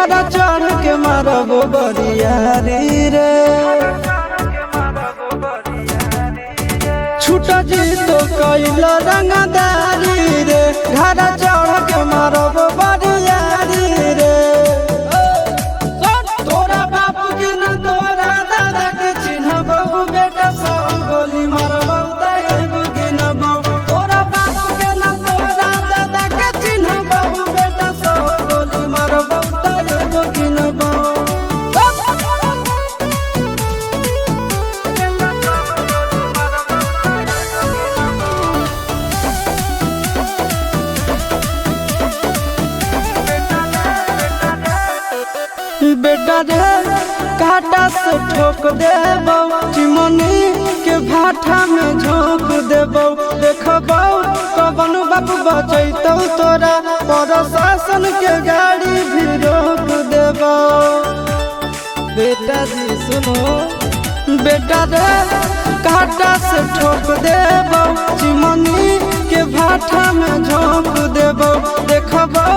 घर चढ़ के मारब बरियारी रे। छूट जी तो कैल रंगदारी रे, घर चढ़ के मारब बरियारी रे। तोरा बाप के न तोरा दादा के चिन्हबहु, बेटा सब गोली मारबहु तैगो गिनबहु। तोरा बाप के न तोरा दादा के चिन्हबहु, बेटा सब गोली मारबहु तैगो गिनबहु। बेटा रे काटा से ठोक देबौ, चिमनी के भाटा में झोंक देबौ। देखबौ कवन बाप बचैतौ तोरा, प्रशासन के गाड़ी भी रोक देबौ। बेटा जी सुनो, बेटा रे काटा से ठोक देबौ, चिमनी के भाटा में झोंक देबौ। देखबौ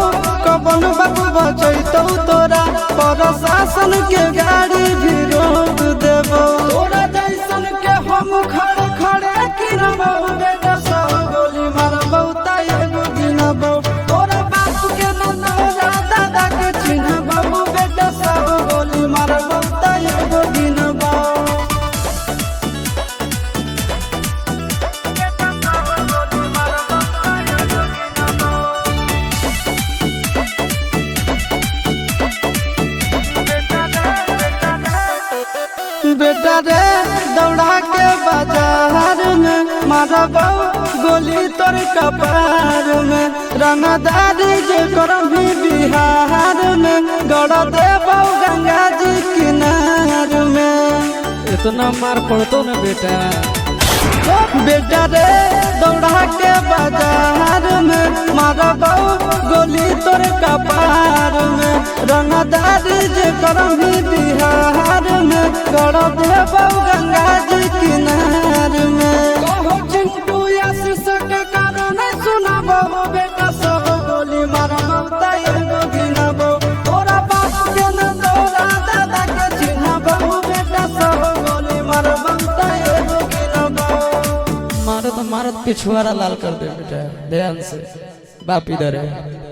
कवन बाप बचैतौ तोरा, प्रशासन के गाड़ी भी रोक देबौ। तोरा जैसन के हम खड़े खड़े गिनबौ, बेटा सब गोली मारबौ तैगो गिनबौ। तोरा बाप के न तोरा दादा के चिन्हबौ, बेटा सब गोली मारबौ तैगो गिनबौ। बेटा रे दौड़ा के बाजार में मारबौ गोली तोर कपार में। रंगदारी जे करम भी बिहार में, गड़ देबौ गंगा जी किनार में। इतना मार पड़तो न बेटा। बेटा रे दौड़ा के बाजार में मारबौ गोली तोर कपार में। रंगदारी जे करम भी बिहार में, गड़ देबौ गंगा जी किनार में। कहो चिंटू आशीष के कारण सुनबौ, बेटा सब गोली मारबौ तैगो गिनबौ। तोरा बाप के न तोरा दादा के चिन्हबौ, बेटा सब गोली मारबौ तैगो गिनबौ। मारत मारत पिछुआरा लाल कर दे बेटा, ध्यान से। बाप इधर है।